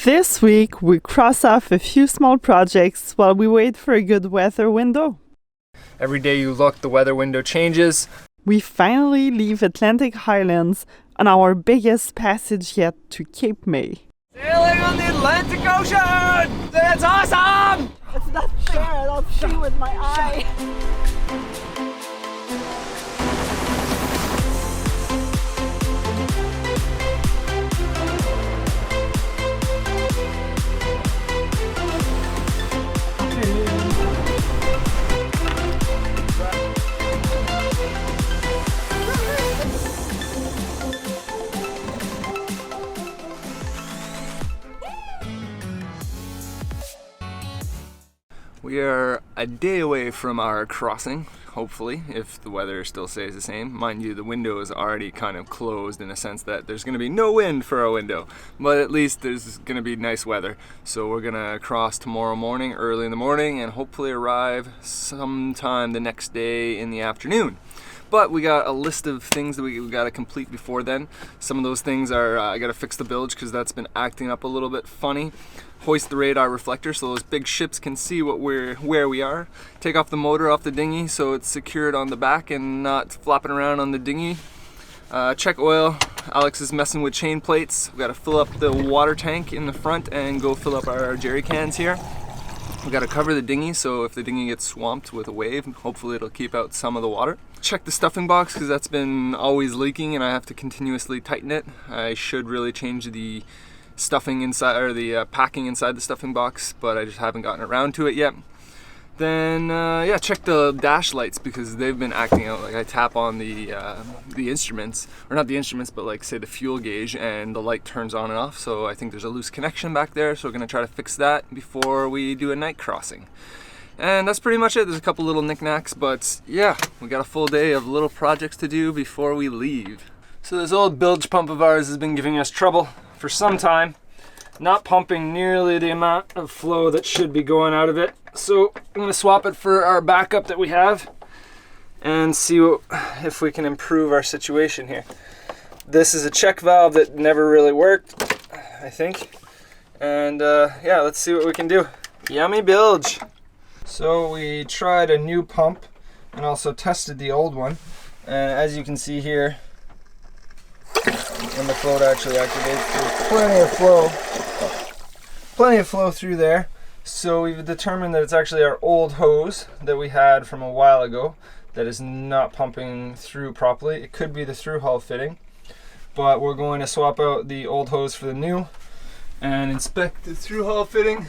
This week, we cross off a few small projects while we wait for a good weather window. Every day you look, the weather window changes. We finally leave Atlantic Highlands on our biggest passage yet to Cape May. Sailing on the Atlantic Ocean! That's awesome! It's not fair, I don't see with my eye. We are a day away from our crossing, hopefully, if the weather still stays the same. Mind you, the window is already kind of closed in a sense that there's going to be no wind for our window, but at least there's going to be nice weather. So we're going to cross tomorrow morning, early in the morning, and hopefully arrive sometime the next day in the afternoon. But we got a list of things that we got to complete before then. Some of those things are, I got to fix the bilge because that's been acting up a little bit funny. Hoist the radar reflector so those big ships can see where we are. Take off the motor off the dinghy so it's secured on the back and not flopping around on the dinghy. Check oil. Alex is messing with chain plates. We got to fill up the water tank in the front and go fill up our jerry cans here. We got to cover the dinghy, so if the dinghy gets swamped with a wave, hopefully it'll keep out some of the water. Check the stuffing box because that's been always leaking and I have to continuously tighten it. I should really change the stuffing inside, or the packing inside the stuffing box, but I just haven't gotten around to it yet. Then yeah, check the dash lights because they've been acting out. Like I tap on the instruments, or not the instruments, but like say the fuel gauge, and the light turns on and off. So I think there's a loose connection back there. So we're gonna try to fix that before we do a night crossing. And that's pretty much it. There's a couple little knickknacks, but yeah, we got a full day of little projects to do before we leave. So this old bilge pump of ours has been giving us trouble for some time, not pumping nearly the amount of flow that should be going out of it. So I'm going to swap it for our backup that we have and see if we can improve our situation here. This is a check valve that never really worked, I think. And yeah, let's see what we can do. Yummy bilge. So we tried a new pump and also tested the old one. And as you can see here, when the float actually activates, there's plenty of flow through there. So we've determined that it's actually our old hose that we had from a while ago that is not pumping through properly. It could be the through hull fitting, but we're going to swap out the old hose for the new and inspect the through hull fitting.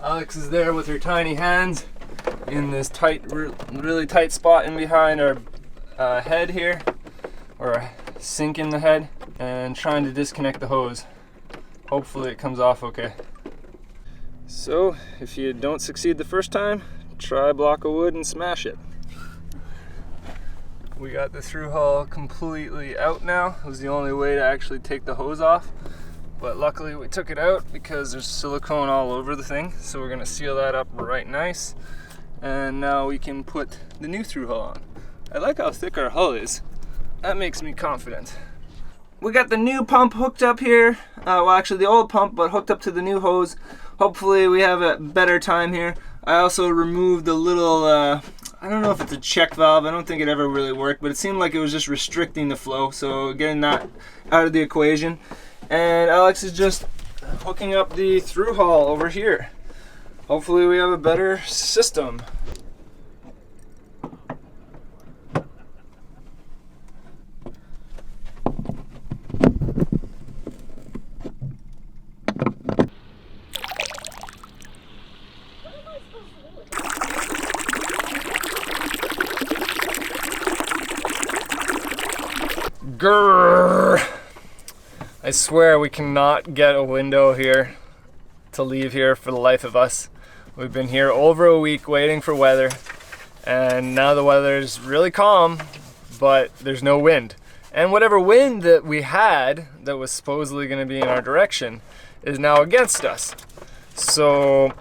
Alex is there with her tiny hands in this tight, really tight spot in behind our head here, or a sink in the head, and trying to disconnect the hose. Hopefully it comes off okay. So if you don't succeed the first time, try a block of wood and smash it. We got the through hull completely out now. It was the only way to actually take the hose off, but luckily we took it out because there's silicone all over the thing. So we're gonna seal that up right nice, and now we can put the new through hull on. I like how thick our hull is. That makes me confident. We got the new pump hooked up here. Well, actually the old pump, but hooked up to the new hose. Hopefully we have a better time here. I also removed the little, I don't know if it's a check valve. I don't think it ever really worked, but it seemed like it was just restricting the flow. So getting that out of the equation. And Alex is just hooking up the through hull over here. Hopefully we have a better system. Grrr! I swear we cannot get a window here to leave here for the life of us. We've been here over a week waiting for weather, and now the weather's really calm, but there's no wind. And whatever wind that we had that was supposedly going to be in our direction is now against us. So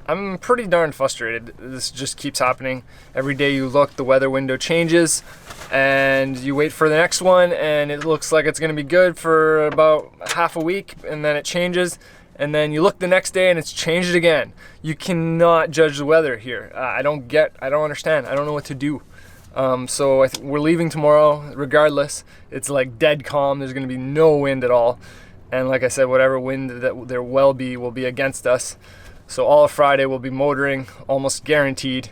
I'm pretty darn frustrated. This just keeps happening. Every day you look, the weather window changes. and you wait for the next one, and it looks like it's going to be good for about half a week, and then it changes, and then you look the next day and it's changed again. You cannot judge the weather here. I don't understand. I don't know what to do. So we're leaving tomorrow regardless. It's like dead calm. There's going to be no wind at all, and like I said, whatever wind that there will be against us. So all of Friday we'll be motoring, almost guaranteed,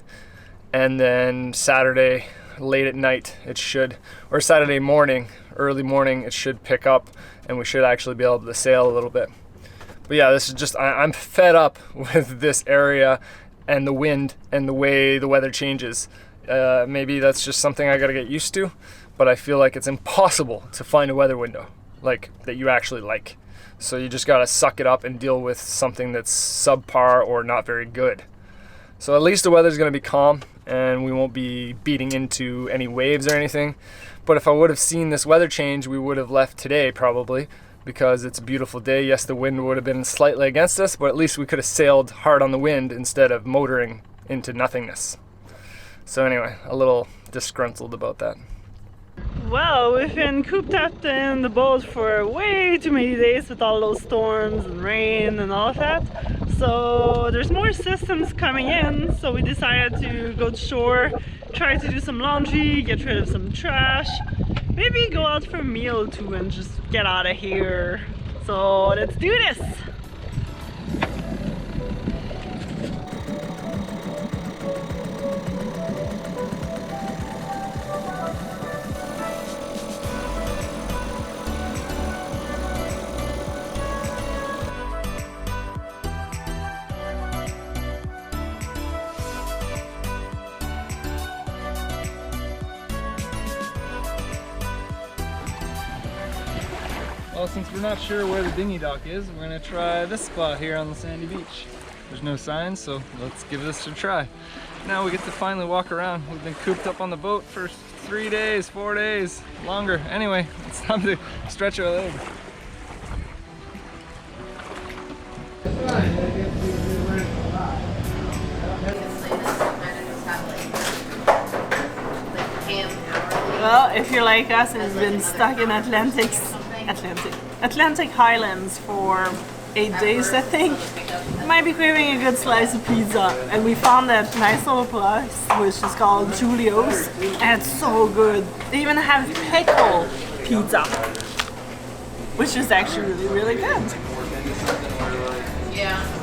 and then Saturday late at night it should, or Saturday morning, early morning, it should pick up, and we should actually be able to sail a little bit. But yeah, this is just, I'm fed up with this area and the wind and the way the weather changes. Maybe that's just something I gotta get used to, but I feel like it's impossible to find a weather window like that you actually like. So you just gotta suck it up and deal with something that's subpar or not very good. So at least the weather's gonna be calm and we won't be beating into any waves or anything. But if I would have seen this weather change, we would have left today probably, because it's a beautiful day. Yes, the wind would have been slightly against us, but at least we could have sailed hard on the wind instead of motoring into nothingness. So anyway, a little disgruntled about that. Well, we've been cooped up in the boat for way too many days with all those storms and rain and all of that. So there's more systems coming in, so we decided to go to shore, try to do some laundry, get rid of some trash, maybe go out for a meal too and just get out of here. So let's do this! Well, since we're not sure where the dinghy dock is, we're gonna try this spot here on the sandy beach. There's no signs, so let's give this a try. Now we get to finally walk around. We've been cooped up on the boat for 3 days, 4 days, longer. Anyway, it's time to stretch our legs. Well, if you're like us and has been stuck in Atlantic Highlands for 8 days, I think, you might be craving a good slice of pizza. And we found that nice little place, which is called Julio's, and it's so good. They even have pickle pizza, which is actually really, really good. Yeah.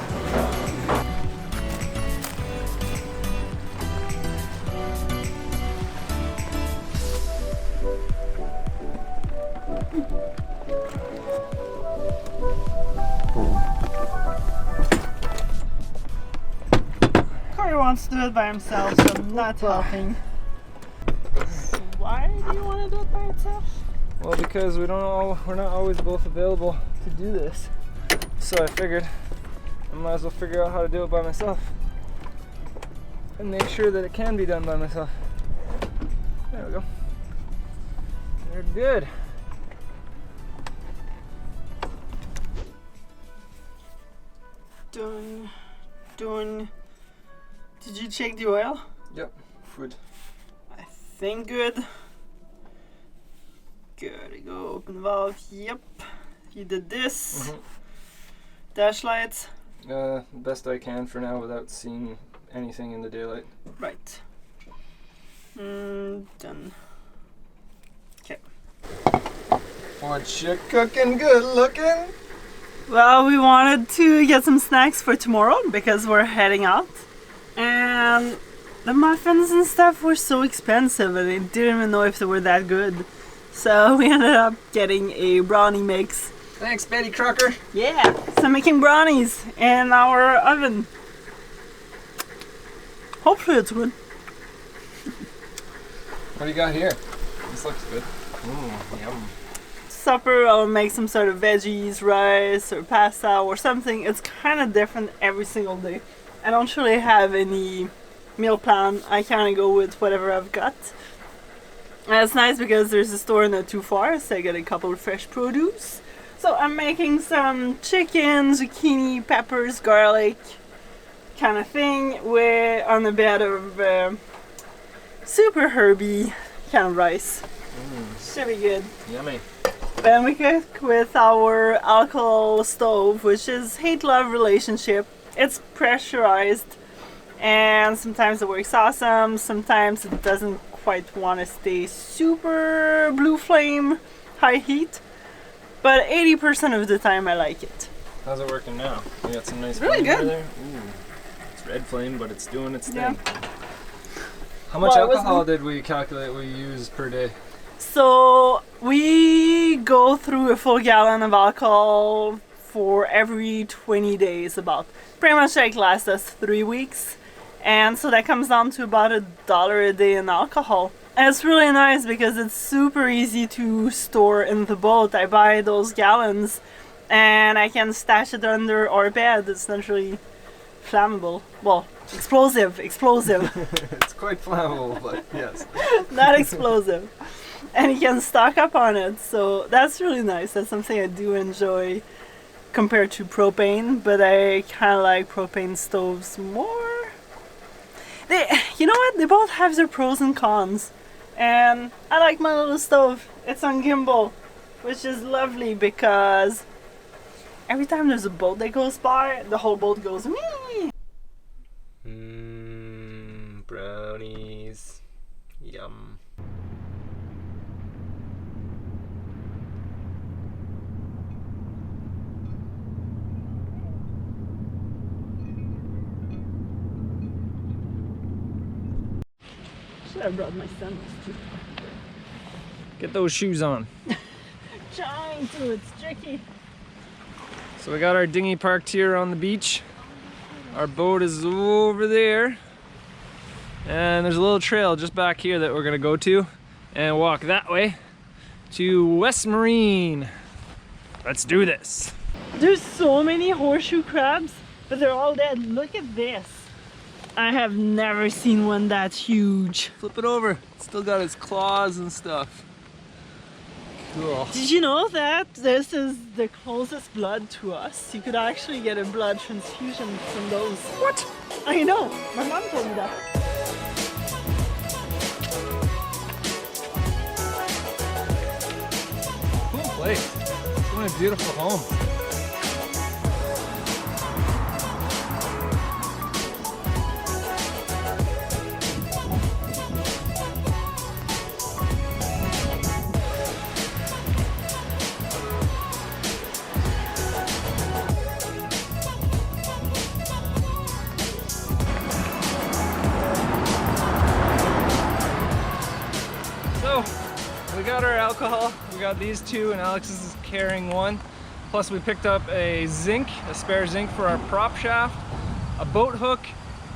Corey wants to do it by himself, so I'm not helping. So why do you want to do it by yourself? Well, because we're not always both available to do this. So I figured I might as well figure out how to do it by myself and make sure that it can be done by myself. There we go. They're good. Done. Did you check the oil? Yep, good. I think good. Gotta go open the valve. Yep. You did this. Dash lights. Best I can for now without seeing anything in the daylight. Right. Done. Okay. What you cooking? Good looking. Well, we wanted to get some snacks for tomorrow because we're heading out. And the muffins and stuff were so expensive and I didn't even know if they were that good. So we ended up getting a brownie mix. Thanks, Betty Crocker. Yeah, so making brownies in our oven. Hopefully it's good. What do you got here? This looks good. Yum. Supper, I'll make some sort of veggies, rice or pasta or something. It's kind of different every single day. I don't really have any meal plan. I kind of go with whatever I've got. And it's nice because there's a store not too far, so I get a couple of fresh produce. So I'm making some chicken, zucchini, peppers, garlic kind of thing on a bed of super herby kind of rice. Should be good. Yummy. Then we cook with our alcohol stove, which is hate-love relationship. It's pressurized, and sometimes it works awesome, sometimes it doesn't quite want to stay super blue flame high heat, but 80% of the time I like it. How's it working now? You got some nice really flame good. there? Ooh. It's red flame, but it's doing its Yeah. thing. How much Well, alcohol did we calculate we use per day? So we go through a full gallon of alcohol for every 20 days, about. Pretty much like lasts us 3 weeks. And so that comes down to about $1 a day in alcohol. And it's really nice because it's super easy to store in the boat. I buy those gallons and I can stash it under our bed. It's not really flammable. Well, explosive. It's quite flammable, but yes. Not explosive. And you can stock up on it. So that's really nice. That's something I do enjoy compared to propane, but I kind of like propane stoves more. You know what? They both have their pros and cons. And I like my little stove. It's on gimbal, which is lovely because every time there's a boat that goes by, the whole boat goes wee. Brownies. Yum. I brought my sandals too. Get those shoes on. Trying to, it's tricky. So we got our dinghy parked here on the beach. Our boat is over there. And there's a little trail just back here that we're gonna go to and walk that way to West Marine. Let's do this. There's so many horseshoe crabs, but they're all dead. Look at this. I have never seen one that huge. Flip it over. It's still got its claws and stuff. Cool. Did you know that this is the closest blood to us? You could actually get a blood transfusion from those. What? I know. My mom told me that. Cool place. What a beautiful home. We got our alcohol, we got these two, and Alex is carrying one. Plus we picked up a zinc, a spare zinc for our prop shaft, a boat hook,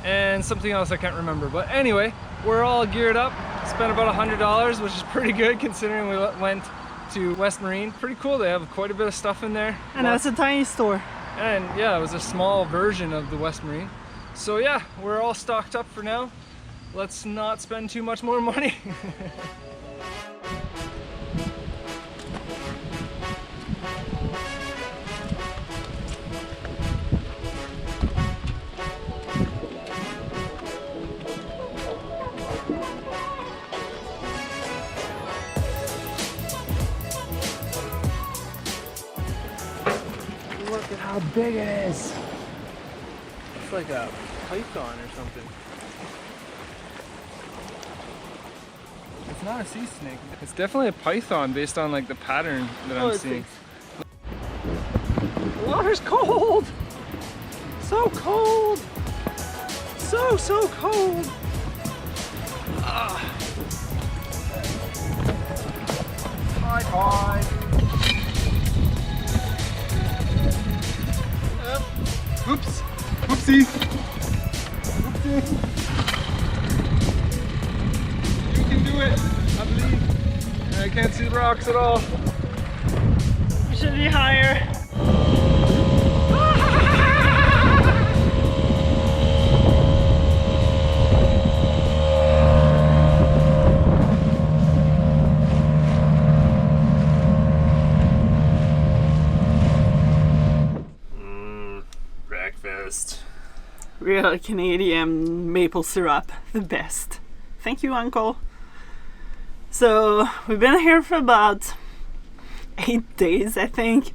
and something else I can't remember. But anyway, we're all geared up. Spent about $100, which is pretty good considering we went to West Marine. Pretty cool, they have quite a bit of stuff in there. And that's a tiny store. And yeah, it was a small version of the West Marine. So yeah, we're all stocked up for now. Let's not spend too much more money. Look at how big it is. It's like a python or something. It's not a sea snake. It's definitely a python based on like the pattern that I'm seeing. The water's cold. So cold. So cold. Tide. Oops. Whoopsie. You can do it, I believe. I can't see the rocks at all. We should be higher. Breakfast. Real Canadian maple syrup, the best. Thank you, Uncle. So we've been here for about 8 days, I think.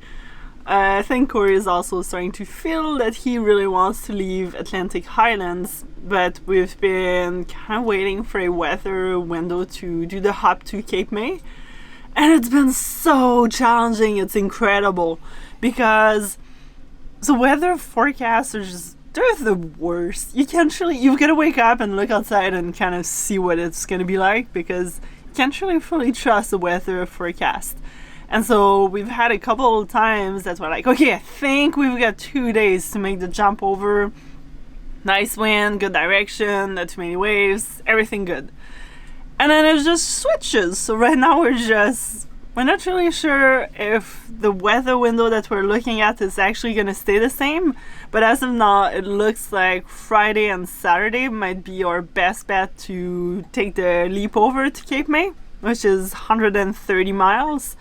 I think Corey is also starting to feel that he really wants to leave Atlantic Highlands, but we've been kind of waiting for a weather window to do the hop to Cape May, and it's been so challenging. It's incredible because the weather forecasts are just, they're the worst. You've got to wake up and look outside and kind of see what it's going to be like, because you can't really fully trust the weather forecast. And so we've had a couple of times that we're like, okay, I think we've got 2 days to make the jump over. Nice wind, good direction, not too many waves, everything good. And then it just switches. So right now we're not really sure if the weather window that we're looking at is actually going to stay the same. But as of now, it looks like Friday and Saturday might be our best bet to take the leap over to Cape May, which is 130 miles.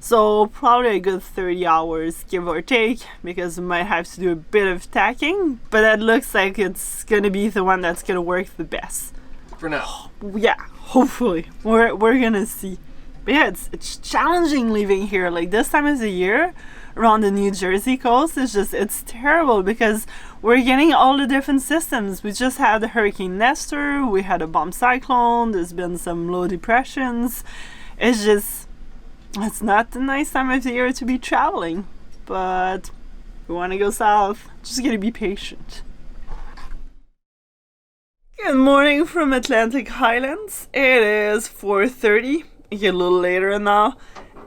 So probably a good 30 hours, give or take, because we might have to do a bit of tacking. But that looks like it's going to be the one that's going to work the best. For now. Yeah, hopefully. We're going to see. But yeah, it's challenging leaving here. Like this time of the year around the New Jersey coast, it's terrible because we're getting all the different systems. We just had Hurricane Nestor, we had a bomb cyclone, there's been some low depressions. It's not the nice time of the year to be traveling, but we want to go south. Just gotta be patient. Good morning from Atlantic Highlands. It is 4:30. A little later now,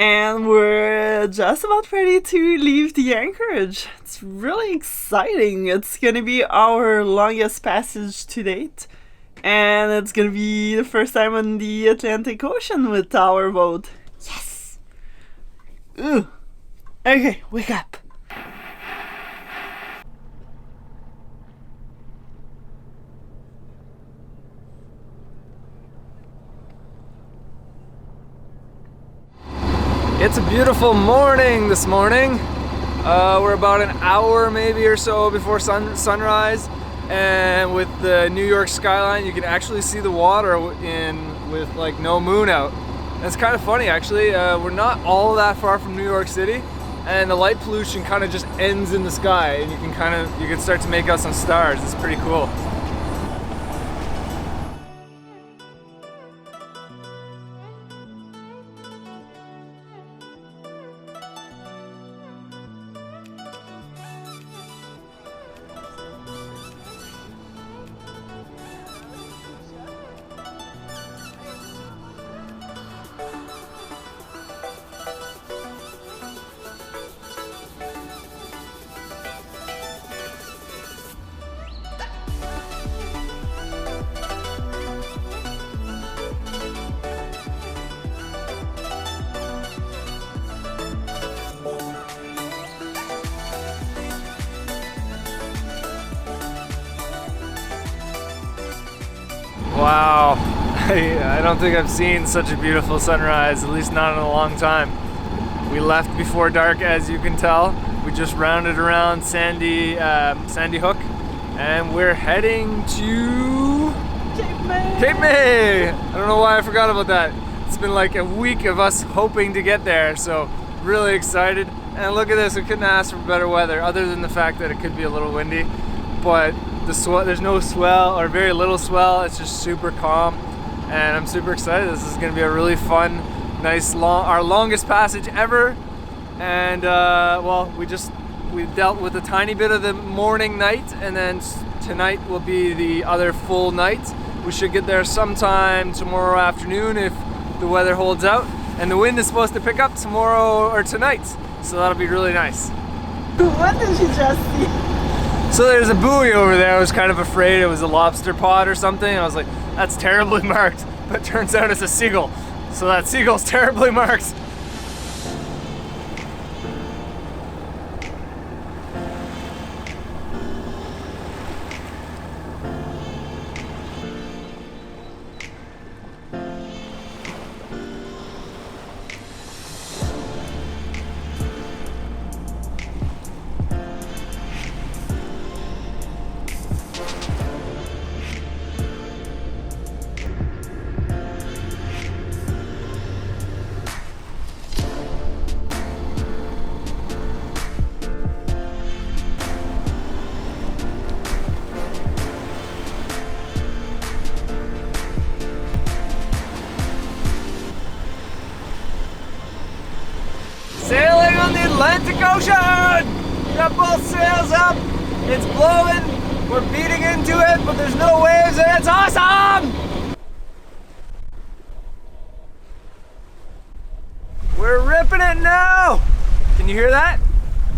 and we're just about ready to leave the anchorage. It's really exciting. It's gonna be our longest passage to date, and it's gonna be the first time on the Atlantic Ocean with our boat. Yes! Ooh. Okay, wake up. It's a beautiful morning this morning. We're about an hour maybe or so before sunrise, and with the New York skyline you can actually see the water with like no moon out. And it's kind of funny actually. We're not all that far from New York City, and the light pollution kind of just ends in the sky, and you can start to make out some stars. It's pretty cool. Wow, I don't think I've seen such a beautiful sunrise, at least not in a long time. We left before dark, as you can tell. We just rounded around Sandy Hook, and we're heading to Cape May. Cape May! I don't know why I forgot about that. It's been like a week of us hoping to get there, so really excited. And look at this, we couldn't ask for better weather, other than the fact that it could be a little windy. But there's no swell, or very little swell. It's just super calm, and I'm super excited. This is going to be a really fun, nice, our longest passage ever. And well, we dealt with a tiny bit of the morning night, and then tonight will be the other full night. We should get there sometime tomorrow afternoon if the weather holds out, and the wind is supposed to pick up tomorrow or tonight, so that'll be really nice. What did you just see? So there's a buoy over there. I was kind of afraid it was a lobster pod or something. I was like, that's terribly marked. But it turns out it's a seagull. So that seagull's terribly marked. ocean! We got both sails up. It's blowing. We're beating into it, but there's no waves and it's awesome! We're ripping it now! Can you hear that?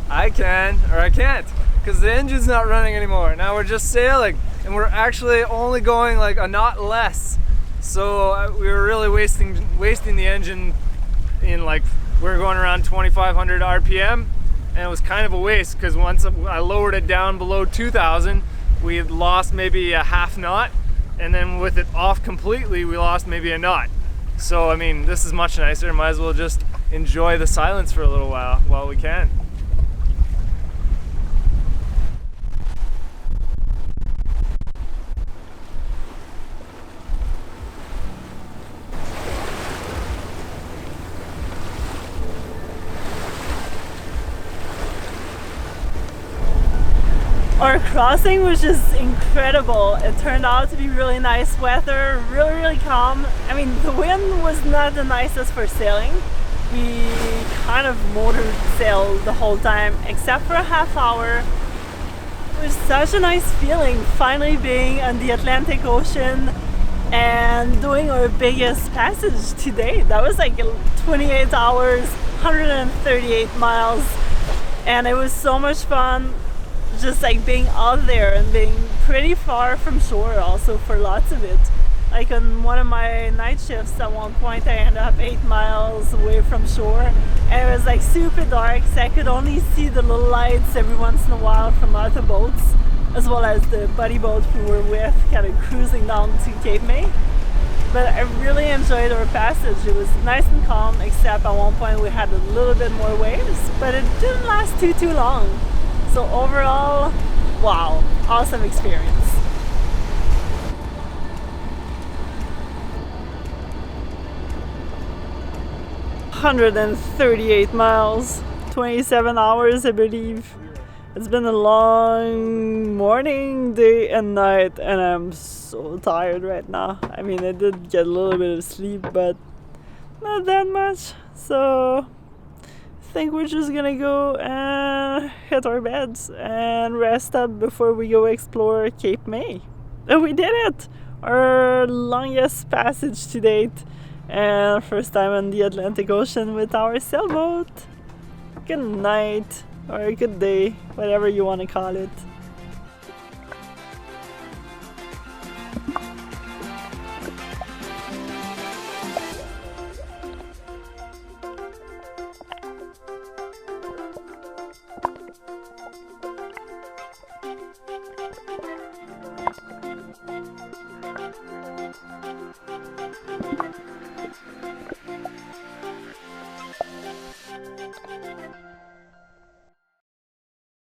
I can, or I can't, because the engine's not running anymore. Now we're just sailing, and we're actually only going like a knot less. So we were really wasting the engine in like, we were going around 2,500 RPM, and it was kind of a waste because once I lowered it down below 2,000, we had lost maybe a half knot, and then with it off completely, we lost maybe a knot. So I mean, this is much nicer. Might as well just enjoy the silence for a little while we can. Our crossing was just incredible. It turned out to be really nice weather, really calm. I mean, the wind was not the nicest for sailing. We kind of motor sailed the whole time, except for a half hour. It was such a nice feeling, finally being on the Atlantic Ocean and doing our biggest passage to date. That was like 28 hours, 138 miles, and it was so much fun. Just like being out there and being pretty far from shore also for lots of it. Like on one of my night shifts at one point I ended up 8 miles away from shore, and it was like super dark, so I could only see the little lights every once in a while from other boats, as well as the buddy boat we were with kind of cruising down to Cape May. But I really enjoyed our passage. It was nice and calm, except at one point we had a little bit more waves, but it didn't last too long. So overall, wow, awesome experience. "138 miles, 27 hours, I believe. It's been a long morning, day and night, and I'm so tired right now. I mean, I did get a little bit of sleep, but not that much. So I think we're just gonna go and hit our beds and rest up before we go explore Cape May. And we did it! Our longest passage to date, and first time on the Atlantic Ocean with our sailboat. Good night, or good day, whatever you want to call it.